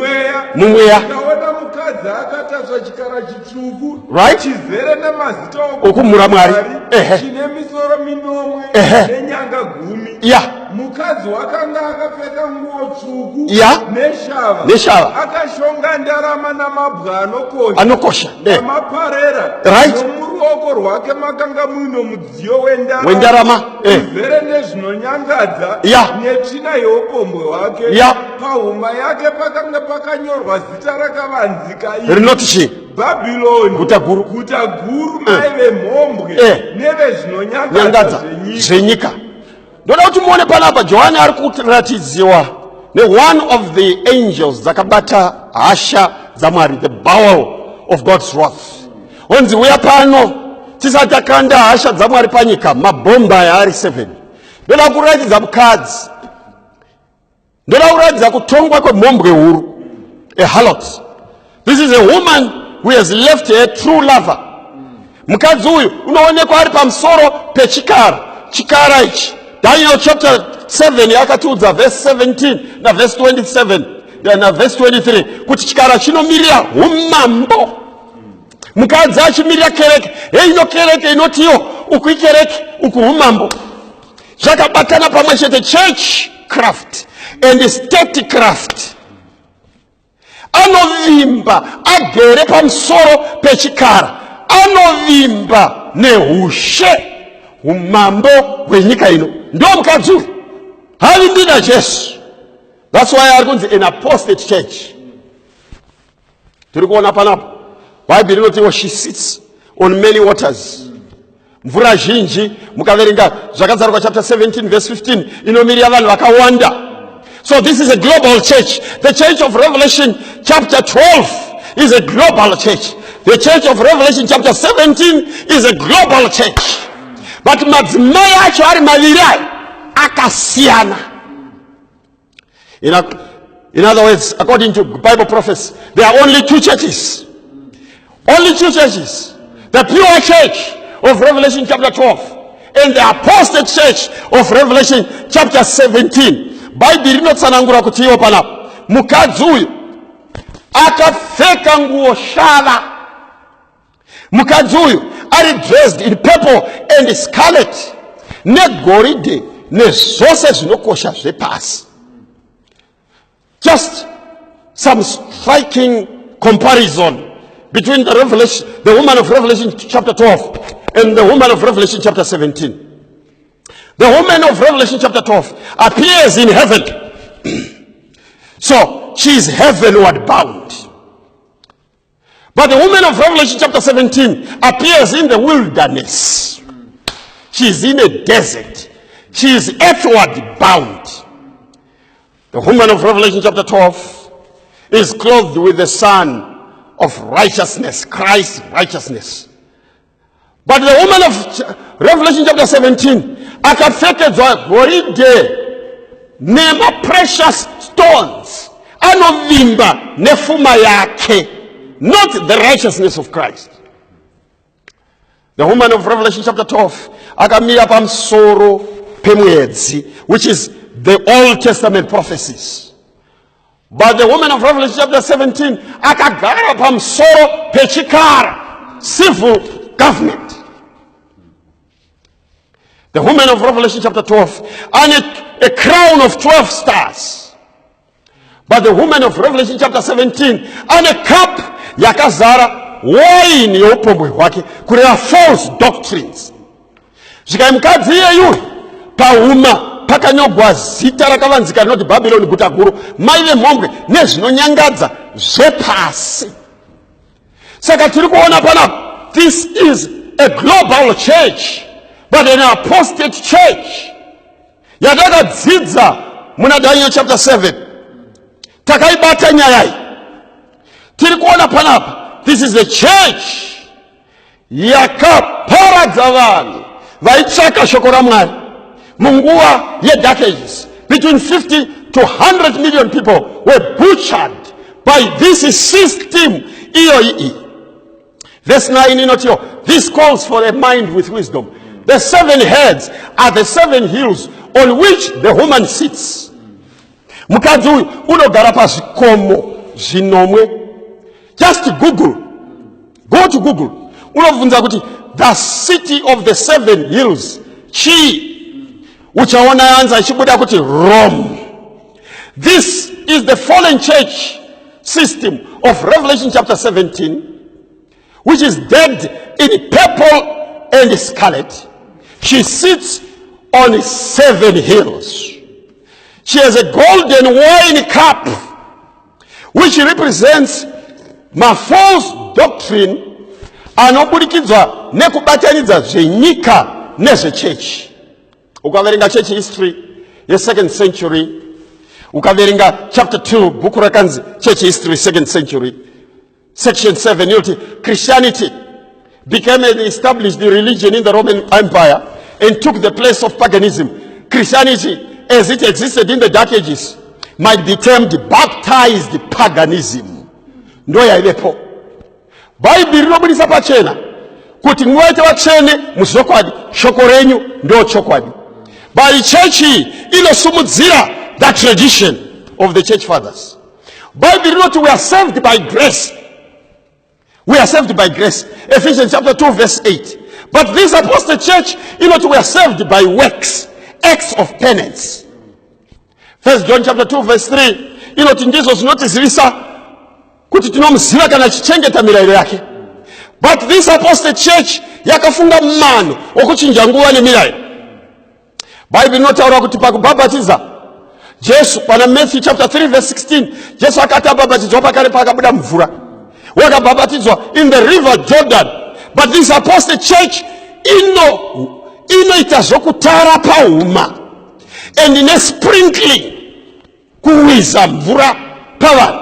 Mumweya. Ndikaona mukadzi akatasva chikara chitsvuku. Right. Chizere nemazita okumhura Mwari. Chine misoro minomwe nenyanga 10. Yeah. Mukadzi wakanga akapfeka nguo tsvuku Neshava. Akashonga ndarama namabwe Anokosha. Namaparera. Right. Nomuruoko rwake makanga muino mudziyo wendarama. Izere nezvinonyangadza. Netsvina youpombwe hwake. Pahuma yake pakanga pakanyorwa zita rakavanzika rinoti Babyloni. Guta guru. Maive mhombwe nevezvinonyangadza zvenyika. Ndoda kuti muone panapa Johani ari kuratidziwa one of the angels dzakabata hasha dzaMwari, the bowl of God's wrath. Onzi uya pano tisati takanda hasha dzaMwari panyika, mabhomba aya ari 7. Ndoda kuratidza mukadzi. Ndoda kuratidza kutongwa kwemhombwe huru, a harlot. This is a woman who has left her true lover. Mukadzi uyu unoonekwa ari pamusoro pechikara. Chikara ichi Daniel chapter 7 yakatiudza verse 17 na verse 27 na verse 23 kuti chikara chinomirira umambo. Mukadzi achimirira kereke. Ino kereke inotiyo uku ikereke uku umambo. Zvakabatana pamwe chete, church craft and statecraft. Anovimba agere pamusoro pechikara. Anovimba neushe umambo hwenyika ino. Ndo mukadzi uyu havimbida Jesu. That's why ari kunzi an apostate church. Tiri kuona panapo Bible rinoti she sits on many waters. Mvura zhinji mukaverenga zvakadzarwa chapter 17 verse 15 inomirira vanhu vakawanda. So this is a global church. The church of Revelation chapter 12 is a global church. The church of Revelation chapter 17 is a global church. But madzimai acho ari maviri akasiyana. In other words, according to Bible prophets, there are only 2 churches. Only 2 churches. The pure church of Revelation chapter 12 and the apostate church of Revelation chapter 17. Bible rinotsanangura kuti iwo panapo mukadzi uyu akapfeka nguo shava. Mukadzi uyu ari dressed in purple and scarlet negoridhe nezvose zvinokosha zvepasi. Just some striking comparison between the woman of Revelation chapter 12 and the woman of Revelation chapter 17. The woman of Revelation chapter 12 appears in heaven. So she is heavenward bound. But the woman of Revelation chapter 17 appears in the wilderness. She is in a desert. She is earthward bound. The woman of Revelation chapter 12 is clothed with the Son of righteousness, Christ's righteousness. But the woman of Revelation chapter 17 akapfekedzwa goridhe nema precious stones, anovimba nefuma yake, not the righteousness of Christ. The woman of Revelation chapter 12 akamira pamusoro pemwedzi, which is the Old Testament prophecies. But the woman of Revelation chapter 17 akagara pamusoro pechikara, civil government. The woman of Revelation chapter 12 and a crown of 12 stars. But the woman of Revelation chapter 17 and a cup yakazara wine youpombwe hwake kureva false doctrines. Zvikai mukadzi iyeyu pahuma pakanyogwa zita rakavanzika rinoti Babyloni guta guru, maive mhombwe nezvinonyangadza zvepasi. Saka tiri kuona pana, this is a global church, but an apostate church. Yatakadzidza muna Daniel chapter 7. Takaibata nyaya iyi. tiri kuona panapa, this is the church yakaparadza vanhu vaitsvaka shoko raMwari munguva ye-dark ages. Between 50 to 100 million people were butchered by this system. Verse 9 inotio, this calls for a mind with wisdom. The 7 heads are the 7 hills on which the woman sits. Mukadzi uyu unogara pazvikomo zvinomwe. Just Google. Go to Google. Unovunza kuti the city of the 7 hills. Uchaona yanza ichibuda kuti Rome. This is the fallen church system of Revelation chapter 17, which is dead in purple and scarlet. She sits on 7 hills. She has a golden wine cup, which represents my false doctrine anobudikidzwa nekubatanidza zvenyika nezvechechi. Ukaverenga church history ye 2nd century, ukaverenga chapter 2 bhuku rakanzi church history 2nd century, section 7 yoti Christianity became an established religion in the Roman Empire and took the place of paganism. Christianity, as it existed in the Dark Ages, might be termed baptized paganism. Ndo yaivepo. Bhaibheri rinobudisa pachena kuti muvaite vatsvene muzokwadi, shoko renyu ndo chokwadi. But church inosumudzira that tradition of the church fathers. Bhaibheri rinoti we are saved by grace. We are saved by grace. Ephesians chapter 2 verse 8. But this apostate church, we are saved by works, acts of penance. 1 John chapter 2 verse 3. Jesus notizivisa kuti tinomuziva kana chichengeta mirayiro yake. But this apostate church yakafunga mano okuchinja nguva nemirayiro. Bible inotaura kuti pakubhabhatiza Jesu pana Matthew chapter 3 verse 16, Jesu akati abhabhatidzwa pakare pakabuda mvura. Wakabhabhatidzwa in the river Jordan. But this apostate church inoita zvokutara pahuma and in a sprinkling kuwiza mvura pavanhu.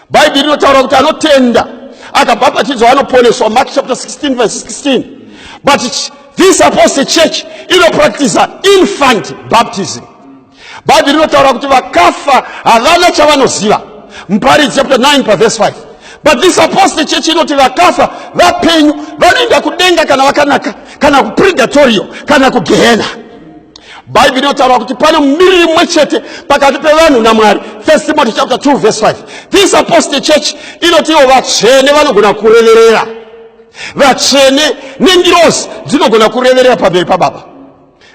Bible inotaura kuti anotenda akabhabhatidzwa anoponeswa, Mark chapter 16 verse 16. But this apostate church practice infant baptism. Bible inotaura kuti vakafa havana chavanoziva, Muparidzi chapter 9 verse 5. But this apostate church inoti vakafa vapenyu vanoenda kudenga kana vakanaka, kana kupurgatorio, kana kugehena. Bible inotaura kuti pane mumiriri mumwe chete pakati pevanhu naMwari, 1 Timothy chapter 2 verse 5. This apostate church inotiwo vatsvene vanogona kureverera. Vatsvene nengirozi dzinogona kureverera pamberi paBaba.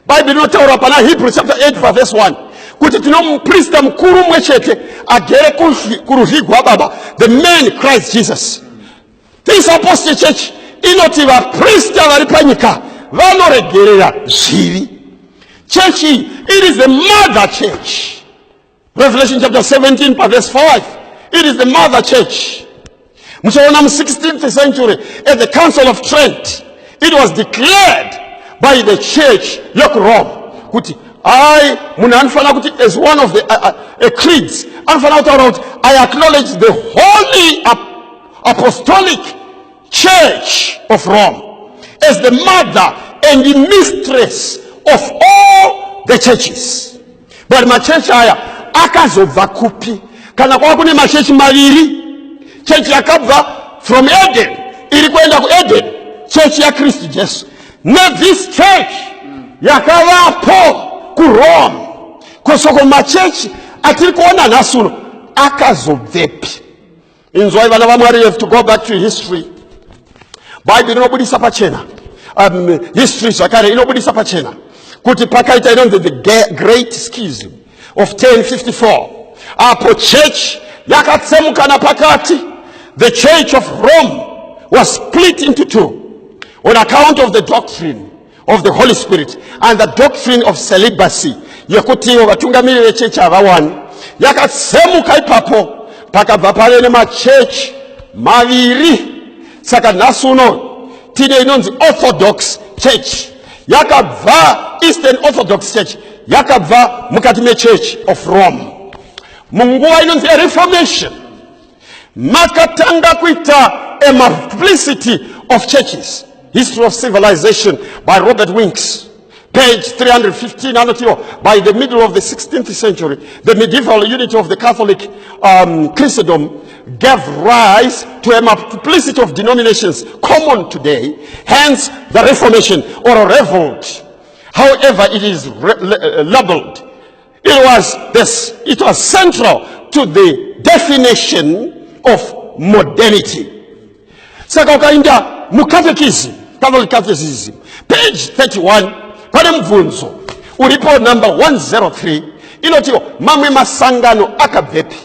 Bible inotaura pana Hebrews chapter 8 verse 1 kuti tino muprista mukuru mumwe chete agere kurudyi rwaBaba, the man Christ Jesus. This apostate church inoti vaprista vari panyika vanoregerera zvivi. Church, it is the mother church. Revelation chapter 17 verse 5. It is the mother church. Muchaona mu 16th century at the Council of Trent, it was declared by the church yokurome kuti munhu anofana kuti as one of the creeds anofana kutaura kuti I acknowledge the holy apostolic church of Rome as the mother and the mistress of all the churches. But machechi aya akazobva kupi? Kana kwa kune machechi maviri, church yakabva from Eden iri kuenda ku Eden, church ya Kristu Jesu. Na this church yakavapo ku Rome. Kosoko machechi atiri kuona nasuno akazobvepi? Inzwai vana vaMwari, you have to go back to history. Bible inobudisa pachena. History zvakare inobudisa pachena kuti pakaita inonzi the great schism of 1054. Apo church yakatsemukana pakati. The church of Rome was split into two on account of the doctrine of the Holy Spirit and the doctrine of celibacy. Yekuti vatungamiriri vechechi havawani. Yakatsemuka ipapo pakabva pave nemachechi maviri. Saka nhasi uno tine inonzi Orthodox Church, yakabva Eastern Orthodox Church, yakabva mukati mechurch of Rome. Munguva inonzi Reformation, makatanga kuita a multiplicity of churches. History of Civilization by Robert Winks. Page 315, by the middle of the 16th century, the medieval unity of the Catholic Christendom gave rise to a multiplicity of denominations common today, hence the Reformation or revolt. However, it is labeled. It was central to the definition of modernity. Saka ukainda mu catechism, Catholic Catechism, page 31, pale mvunzo ulipo number 103, inotiwo mamwe masangano akabvepi.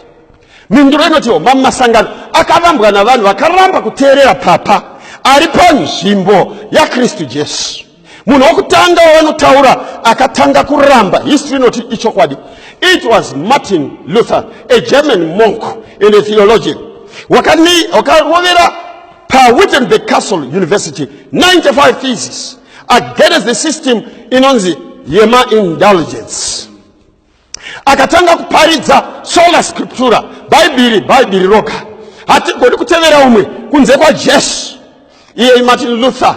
Minduro inotiwo mamwe masangano akavambwa na vanhu vakaramba kuteerera papa ari panzvimbo ya Kristu Jesu. Munhu wokutanga wanotaura akatanga kuramba. History inoti ichokwadi. It was Martin Luther, a German monk and a theologian. Wakarovera pa Wittenberg Castle University 95 theses against the system inonzi yema indulgence. Akatanga kuparidza sola scriptura, Bible roka. Hati kodi kutevera umwe kunze kwa Jesu. Iye Martin Luther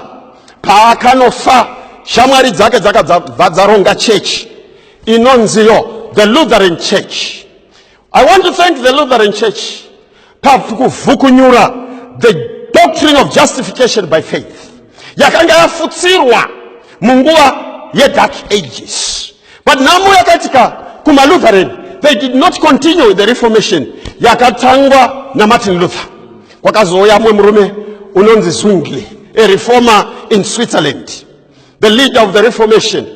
pa akanofa shamwari dzake dzakaronga church inonziyo the Lutheran Church. I want to thank the Lutheran Church pa kuvukunyura the doctrine of justification by faith. Yakanga yafutsirwa munguwa ye dark ages. But namu yakatika kuma Lutheran, they did not continue with the Reformation. Yakatangwa na Martin Luther. Kwakazoya mwe mrume unonzi Zwingli, a reformer in Switzerland, the leader of the Reformation,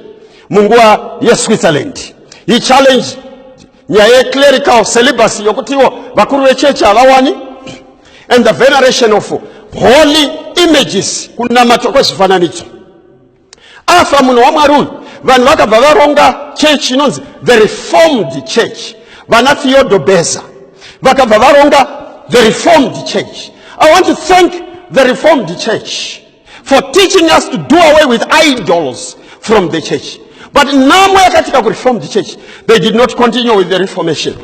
munguwa ye Switzerland. He challenged nyaye clerical celibacy yokutiwo bakuru wecheche alawani and the veneration of holy images kuna matoko sifananicho. Afa muno wa maruni vanhu vakabva varonga church inonzi the Reformed Church. Vana Theodore Beza vakabva varonga the Reformed Church. I want to thank the Reformed Church for teaching us to do away with idols from the church. But namwe katika Reformed Church, they did not continue with the Reformation.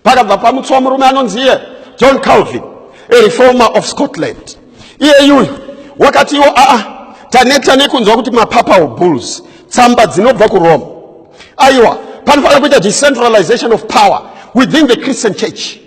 Pakabva pamutswa murume anonziye John Calvin, a reformer of Scotland. Iye yuyu wakatiwo tanetane kunzwa kuti mapapa of bulls tsamba dzinobva ku Rome. Aiwa panofana kuita decentralization of power within the Christian church.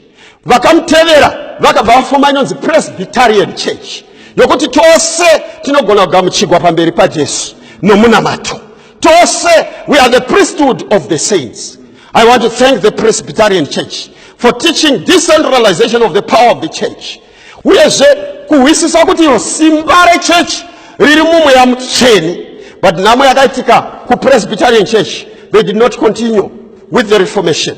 Vakamutevera vakabva vafoma inonzi Presbyterian Church yokuti tose tinogona kugamuchigwa pamberi paJesu nomunamato. Tose we are the priesthood of the saints. I want to thank the Presbyterian Church for teaching decentralization of the power of the church. Uyezve kuwisisa kuti simbare church riri mumwe ya mucheni. But namwe yakaitika ku Presbyterian Church, they did not continue with the Reformation.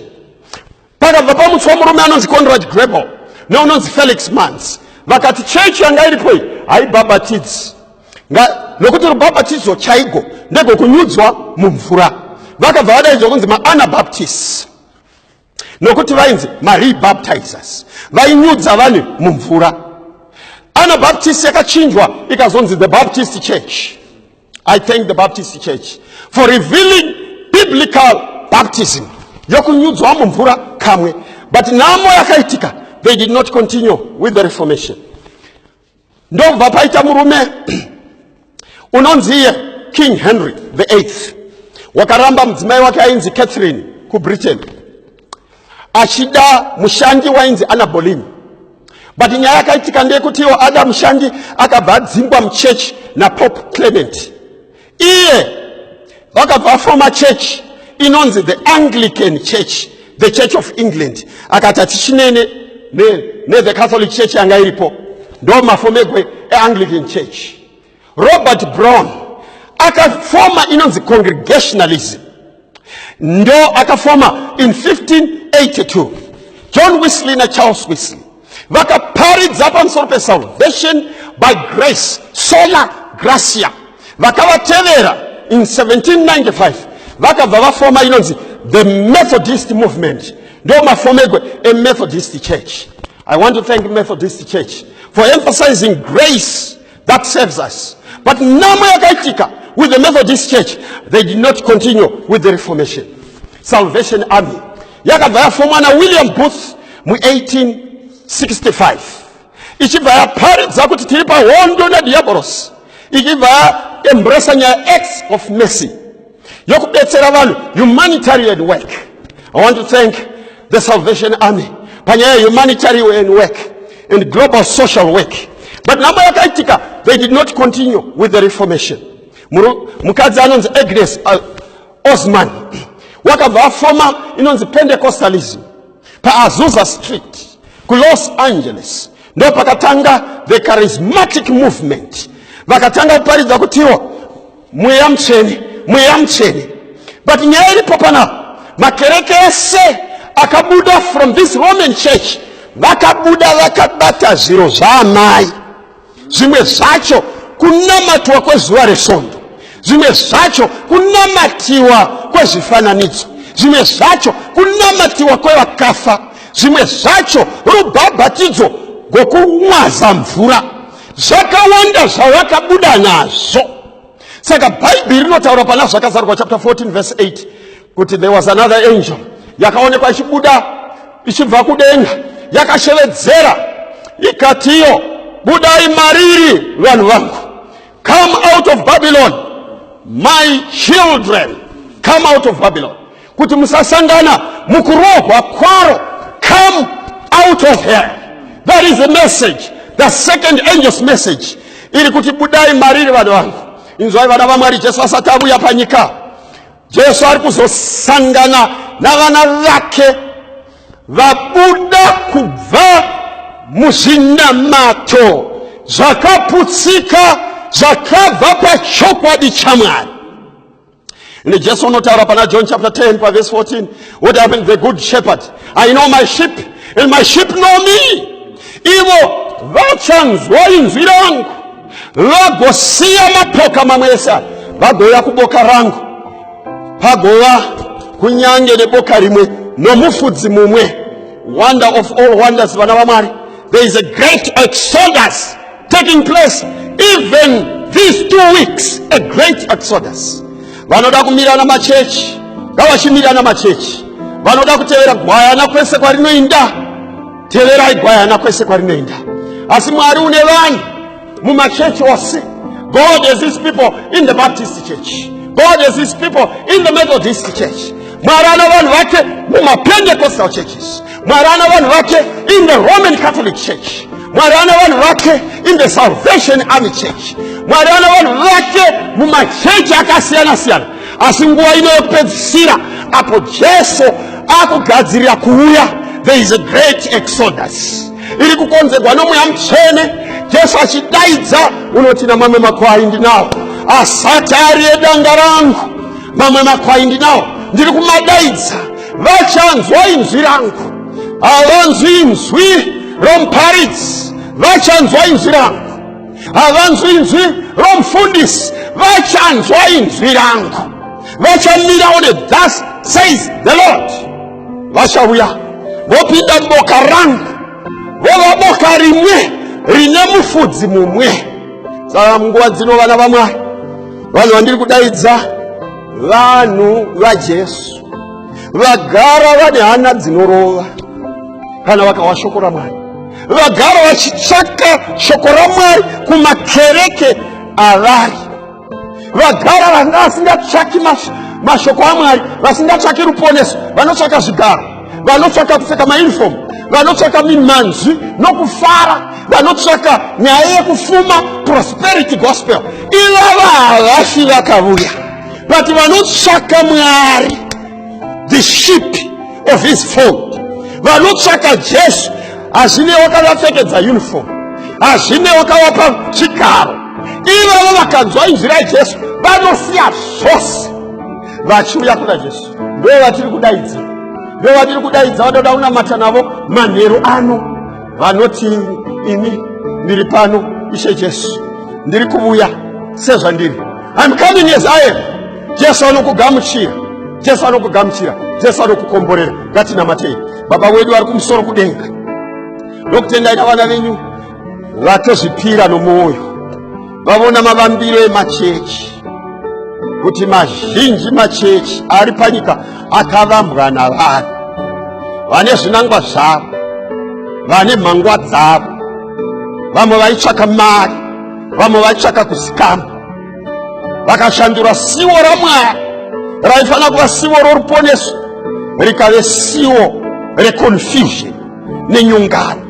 Pakabva pamutswa murume anonzi Conrad Grebel neunonzi Felix Njini vakati church yanga iripo haibhabhatidzi nokuti rubhabhatidzo chaigo ndego kunyudzwa mumvura. Vakabva vadaidzwa kunzi ma-Anabaptists nokuti vainzi ma-rebaptizers, vainyudza vanhu mumvura. Anabaptists yakachinjwa ikazonzi the Baptist Church. I thank the Baptist Church for revealing biblical baptism yokunyudzwa mumvura kamwe. But namo yakaitika, they did not continue with the Reformation. Ndobva paita murume unonziye King Henry VIII wakaramba mudzimai wake ainzi Catherine ku Britain achida mushandi wainzi Anna Boleyn. But nyaya yakaitika ndeyekutiwo ada mushandi akabva adzingwa muchurch na Pope Clement. Iye vakabva vafoma church inonzi the Anglican Church, the Church of England. Akati atichinene ne the Catholic Church yanga iripo ndo mafomegwe Anglican Church. Robert Brown akafoma inonzi Congregationalism, ndo akafoma in 1582. John Wesley na Charles Wesley vakaparidza pamusoro pe salvation by grace, sola gracia. Vakavatevera in 1795 vakabva vafoma inonzi the Methodist movement, ndo mafomegwe a Methodist Church. I want to thank Methodist Church for emphasizing grace that saves us. But namo yakaitika with the Methodist Church, they did not continue with the Reformation. Salvation Army yakabva yafomwa na William Booth mu 18 65 ichibva yaparidza kuti tiri pahondo nadiabolos, ichibva yaembrasa nyaya acts of mercy yokudetsera vanhu, humanitarian work. I want to thank the Salvation Army panyaya humanitarian work and global social work. But namba yakaitika, they did not continue with the reformation. Mukadzi anonzi Agnes Osman wakabva afoma inonzi Pentecostalism pa Azusa Street ku Los Angeles, ndo pakatanga the charismatic movement. Vakatanga kuparidza kutiwa mweya mcheni. But nyaya ilipo pana makereke ese akabuda from this Roman church, vakabuda vakabata zviro zvaamai. Zvimwe zvacho kunamatiwa kwezuva resvondo, zvimwe zvacho kunamatiwa kwezvifananidzo, zvimwe zvacho kunamatiwa kwevakafa, zvimwe zvacho rubhabhatidzo gokumwaza mvura. Zvakawanda zvavakabuda nazvo. Saka Bhaibheri rinotaura pana zvakazarwa chapter 14 verse 8 kuti there was another angel yakaonekwa ichibuda ichibva kudenga, yakashevedzera ikatiyo, budai mariri vanhu vangu, come out of Babylon, my children, come out of Babylon. Kuti musasangana mukurohwa kwaro, come out of here. That is the message, the second angel's message. Ili kuti budai mariri vanhu vangu. Inzwai vana vaMwari, Jesu asati abuya panyika, Jesu ari kuzosangana navana vake vabuda kubva muzvinamato zvakaputsika zvakabva pachokwadi chaMwari. And Jesu unotaura pana John chapter 10 verse 14, what happened to the good shepherd? I know my sheep and my sheep know me. Ivo vachanzwa inzwi rangu, vagosiya mapoka mamwe ese, vagoya kuboka rangu, pagova kunyange neboka rimwe nomufudzi mumwe. Wonder of all wonders, vana vaMwari, there is a great exodus taking place even these 2 weeks, a great exodus. Vanoda kumira na machechi ngavachimira na machechi, vanoda kutevera gwayana kwese kwarinoinda, teverai gwayana kwese kwarinoinda. Asi Mwari une vanhu mumachechi ose. God has his people in the Baptist church, God has his people in the Methodist church, Mwari ana vanhu vake muma-Pentecostal churches, Mwari ana vanhu vake in the Roman Catholic church, Mwari ana vanhu vake in the Salvation Army church, Mwari ana vanhu vake mumachechi akasiyana siyana. Asi nguva inopedzisira apo Jesu akugadzirira kuuya, there is a great exodus iri kukonzerwa nomweya mutsvene. Jesu achidaidza unoti na mamwe makwai ndinawo, asati ari edanga rangu, mamwe makwai ndinawo ndiri kumadaidza, vachanzwa inzwi rangu. Havanzwi inzwi romuparidzi, vachanzwa inzwi rangu. Havanzwi inzwi romufundisi, vachanzwa inzwi rangu. Vachamira one, thus says the Lord. Vachauya vopinda muboka rangu, vova boka rimwe rine mufudzi mumwe. Saka munguva dzino vana vaMwari, vanhu vandiri kudaidza vanhu vaJesu, vagara vane hana dzinorova kana vakawa shoko raMwari, vagara vachitsvaka shoko raMwari kumakereke avari, vagara vanga vasingatsvaki mashoko aMwari, vasingatsvaki ruponeso, vanotsvaka zvigaro, vanotsvaka kupfeka mauniform, vanotsvaka mimanzwi nokufara, vanotsvaka nyaya yekufuma, prosperity gospel. Ivava havafi vakauya, but vanotsvaka Mwari, the sheep of his fold, vanotsvaka Jesu. Hazvine wakavapfekedza uniform, hazvine wakavapa chigaro. Ivavo vakanzwa inzwi raJesu vanosiya zvose vachiuya kuna Jesu. Ndo vatiri kudaidza, ndo vatiri kudaidza, vanoda kunamata navo manheru ano, vanoti ini ndiri pano Ishe Jesu, ndiri kuuya sezvandiri, I'm coming as I am. Jesu anokugamuchira, Jesu anokugamuchira, Jesu anokukomborera. Ngatinamatei. Baba wedu vari kumusoro kudenga, ndokutendai vana venyu vatozvipira nomwoyo, vavona mavambiro emachechi, kuti mazhinji machechi ari panyika akavambwa navanhu vane zvinangwa zvavo, vane mhangwa dzavo, vamwe vaitsvaka mari, vamwe vaitsvaka kusikama, vakashandura siwo raMwari raifanira kuva siwo roruponeso rikave siwo reconfusion nenyungano.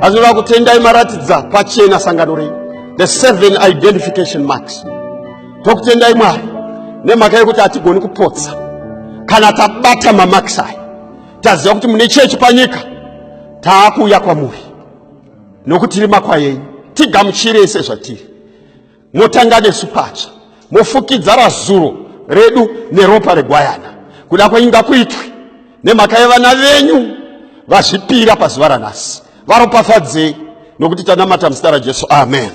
Azvinoda kutendai maratidza pachena sangano renyu, the 7 identification marks. Tokutendai Mwari nemhaka yekuti hatigoni kupotsa kana tabata mamarks aya. Taziva kuti mune chechi panyika taakuuya kwamuri nokuti tiri makwa enyu. Tigamuchirei sezvatiri, motanga nesu pacha, mofukidza razuro redu neropa regwayana. Kuda kwenyu ngakuitwe nemhaka yevana venyu vazvipira pazuva ranhasi. Varopafadzei nokuti tanamata muzita raJesu. Amen.